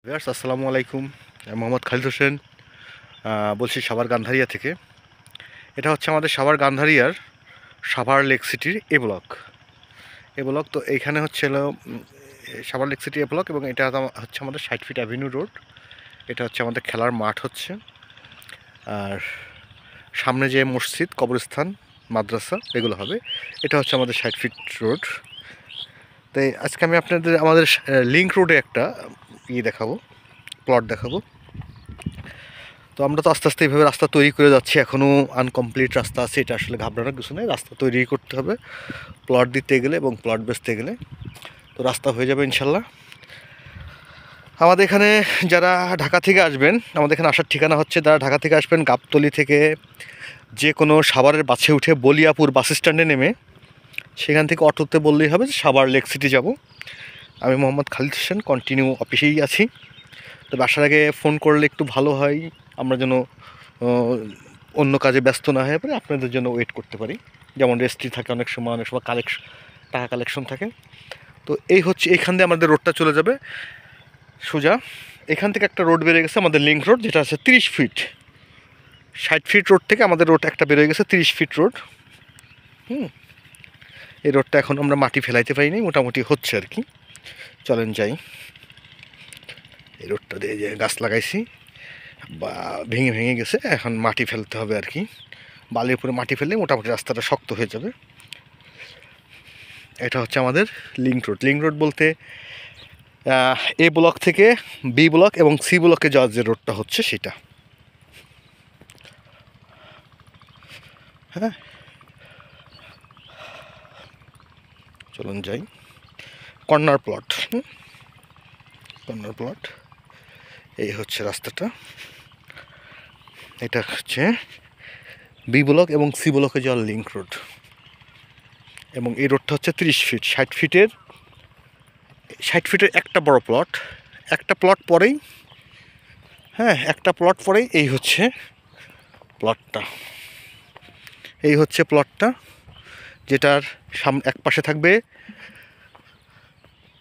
Viewers আসসালামু আলাইকুম। আমি মোহাম্মদ খালিদ হোসেন বলছি সাভার গান্ধারিয়া থেকে। এটা হচ্ছে আমাদের সাভার গান্ধারিয়ার সাভার লেক সিটির এ ব্লক। তো এইখানে হচ্ছে সাভার লেক সিটি এ ব্লক, এবং এটা হচ্ছে আমাদের 60 ফিট অ্যাভিনিউ রোড। এটা হচ্ছে আমাদের খেলার মাঠ হচ্ছে, আর সামনে যে মসজিদ, কবরস্থান, মাদ্রাসা এগুলো হবে। এটা হচ্ছে আমাদের 60 ফিট রোড। তাই আজকে আমি আপনাদের আমাদের লিংক রোডে একটা দেখাবো, প্লট দেখাবো। তো আমরা তো আস্তে আস্তে এইভাবে রাস্তা তৈরি করে যাচ্ছি, এখনও আনকমপ্লিট রাস্তা আছে। এটা আসলে ঘাবড়ানোর কিছু নেই, রাস্তা তৈরি করতে হবে প্লট দিতে গেলে এবং প্লট বেচতে গেলে। তো রাস্তা হয়ে যাবে ইনশাল্লাহ। আমাদের এখানে যারা ঢাকা থেকে আসবেন, আমাদের এখানে আসার ঠিকানা হচ্ছে, যারা ঢাকা থেকে আসবেন গাবতলী থেকে যে কোনো সাভারের বাসে উঠে বলিয়াপুর বাস স্ট্যান্ডে নেমে সেখান থেকে অটোতে বললেই হবে সাভার লেক সিটি যাব। আমি মোহাম্মদ খালিদ হোসেন কন্টিনিউ অফিসেই আছি। তবে আসার আগে ফোন করলে একটু ভালো হয়, আমরা যেন অন্য কাজে ব্যস্ত না হয়ে পড়ে আপনাদের জন্য ওয়েট করতে পারি। যেমন রেজিস্ট্রি থাকে অনেক সময় টাকা কালেকশন থাকে। তো এই হচ্ছে, এইখান দিয়ে আমাদের রোডটা চলে যাবে সোজা। এখান থেকে একটা রোড বেরিয়ে গেছে আমাদের লিংক রোড, যেটা আছে 30 ফিট। 60 ফিট রোড থেকে আমাদের রোড একটা বেরিয়ে গেছে 30 ফিট রোড। এই রোডটা এখন আমরা মাটি ফেলাইতে পারিনি, মোটামুটি হচ্ছে আর কি। চলেন যাই। এই রোডটা দিয়ে যে গাছ লাগাইছি বা ভেঙে ভেঙে গেছে, এখন মাটি ফেলতে হবে আর কি। বালির উপরে মাটি ফেললে মোটামুটি রাস্তাটা শক্ত হয়ে যাবে। এটা হচ্ছে আমাদের লিংক রোড। লিংক রোড বলতে এ ব্লক থেকে বি ব্লক এবং সি ব্লকে যাওয়ার যে রোডটা হচ্ছে সেটা। হ্যাঁ, চলুন যাই। Corner plot, corner plot. এই হচ্ছে রাস্তাটা। এটা হচ্ছে বি ব্লক এবং সি ব্লকে যাওয়ার লিংক রোড, এবং এই রোডটা হচ্ছে 30 ফিট। 60 ফিটের একটা বড় প্লট, একটা প্লট পরেই, একটা প্লট পরেই এই হচ্ছে প্লটটা। এই হচ্ছে প্লটটা, যেটার এক পাশে থাকবে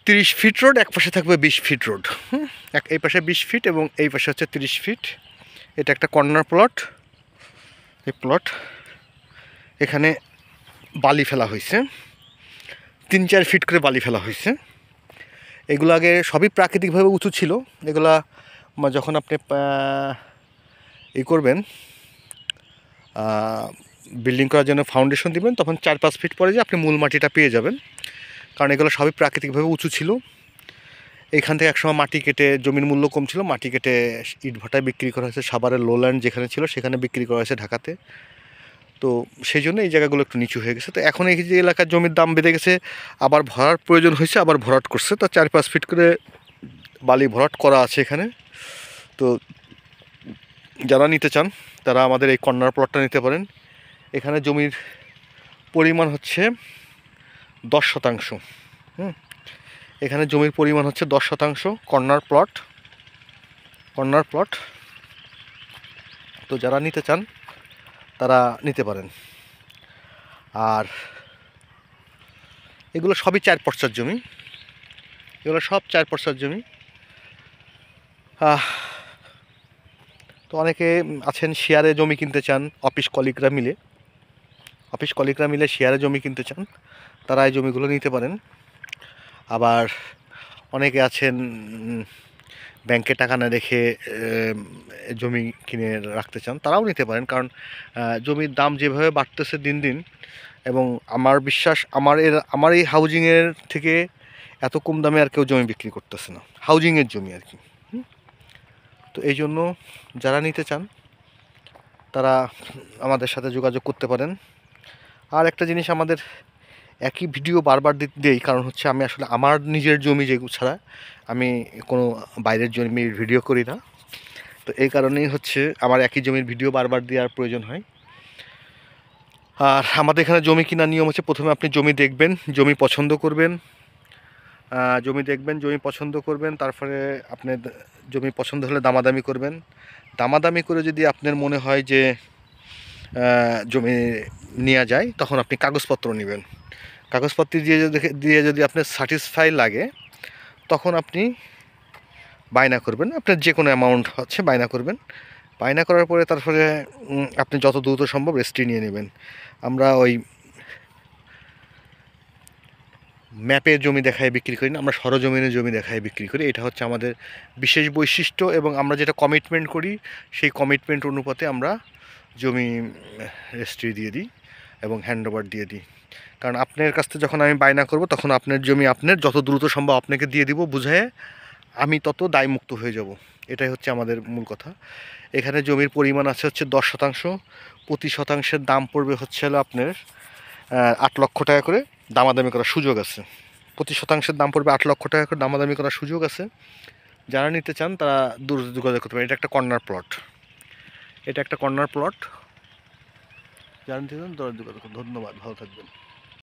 30 ফিট রোড, এক পাশে থাকবে 20 ফিট রোড। এই পাশে 20 ফিট এবং এই পাশে হচ্ছে 30 ফিট। এটা একটা কর্নার প্লট। এই প্লট, এখানে বালি ফেলা হয়েছে, 3-4 ফিট করে বালি ফেলা হয়েছে। এগুলো আগে সবই প্রাকৃতিকভাবে উঁচু ছিল। এগুলা যখন আপনি করবেন, বিল্ডিং করার জন্য ফাউন্ডেশন দিবেন, তখন 4-5 ফিট পরে যে আপনি মূল মাটিটা পেয়ে যাবেন, কারণ এগুলো সবই প্রাকৃতিকভাবে উঁচু ছিল। এইখান থেকে একসময় মাটি কেটে, জমির মূল্য কম ছিল, মাটি কেটে ইট ভাটায় বিক্রি করা হয়েছে। সাভারের লোল্যান্ড যেখানে ছিল সেখানে বিক্রি করা হয়েছে ঢাকাতে। তো সেই জন্য এই জায়গাগুলো একটু নিচু হয়ে গেছে। তো এখন এই যে এলাকার জমির দাম বেড়ে গেছে, আবার ভরাট প্রয়োজন হয়েছে, আবার ভরাট করছে। তো 4-5 ফিট করে বালি ভরাট করা আছে এখানে। তো যারা নিতে চান তারা আমাদের এই কর্নার প্লটটা নিতে পারেন। এখানে জমির পরিমাণ হচ্ছে 10%। এখানে জমির পরিমাণ হচ্ছে 10% কর্নার প্লট। তো যারা নিতে চান তারা নিতে পারেন। আর এগুলো সবই 4 পর্সার জমি, এগুলো সব 4 পর্সার জমি। তো অনেকে আছেন শেয়ারে জমি কিনতে চান, অফিস কলিগরা মিলে শেয়ারে জমি কিনতে চান, তারা এই জমিগুলো নিতে পারেন। আবার অনেকে আছেন ব্যাংকে টাকা না রেখে জমি কিনে রাখতে চান, তারাও নিতে পারেন। কারণ জমির দাম যেভাবে বাড়তেছে দিন দিন, এবং আমার বিশ্বাস আমার এই হাউজিংয়ের থেকে এত কম দামে আর কেউ জমি বিক্রি করতেছে না, হাউজিংয়ের জমি আর কি। তো এই জন্য যারা নিতে চান তারা আমাদের সাথে যোগাযোগ করতে পারেন। আর একটা জিনিস, আমাদের একই ভিডিও বারবার দিই, কারণ হচ্ছে আমি আসলে আমার নিজের জমি যেগুলো ছাড়া আমি কোনো বাইরের জমির ভিডিও করি না। তো এই কারণেই হচ্ছে আমার একই জমির ভিডিও বারবার দেওয়ার প্রয়োজন হয়। আর আমাদের এখানে জমি কেনার নিয়ম হচ্ছে, প্রথমে আপনি জমি দেখবেন, জমি পছন্দ করবেন, তারপরে আপনি জমি পছন্দ হলে দামাদামি করবেন। দামাদামি করে যদি আপনার মনে হয় যে জমি নেওয়া যায়, তখন আপনি কাগজপত্র নেবেন। কাগজপত্র দিয়ে যদি আপনার স্যাটিসফাই লাগে, তখন আপনি বায়না করবেন, আপনার যে কোনো অ্যামাউন্ট হচ্ছে বায়না করবেন। বায়না করার পরে তারপরে আপনি যত দ্রুত সম্ভব রেজিস্ট্রি নিয়ে নেবেন। আমরা ওই ম্যাপে জমি দেখায় বিক্রি করি না, আমরা সরজমিনে জমি দেখায় বিক্রি করি। এটা হচ্ছে আমাদের বিশেষ বৈশিষ্ট্য, এবং আমরা যেটা কমিটমেন্ট করি সেই কমিটমেন্ট অনুপাতে আমরা জমি রেজিস্ট্রি দিয়ে দিই এবং হ্যান্ডওভার দিয়ে দিই। কারণ আপনার কাছ থেকে যখন আমি বায়না করব তখন আপনার জমি আপনার, যত দ্রুত সম্ভব আপনাকে দিয়ে দিব বুঝায়ে, আমি তত দায়মুক্ত হয়ে যাব। এটাই হচ্ছে আমাদের মূল কথা। এখানে জমির পরিমাণ আছে হচ্ছে 10%। প্রতি শতাংশের দাম পড়বে হচ্ছে হলো আপনার 8 লক্ষ টাকা করে। দামাদামি করার সুযোগ আছে। প্রতি শতাংশের দাম পড়বে 8 লক্ষ টাকা করে, দামাদামি করার সুযোগ আছে। যারা নিতে চান তারা দ্রুত যোগাযোগ করতে পারেন। এটা একটা কর্নার প্লট, এটা একটা কর্নার প্লট। যারা নিতে চান তারা যোগাযোগ করুন। ধন্যবাদ, ভালো থাকবেন।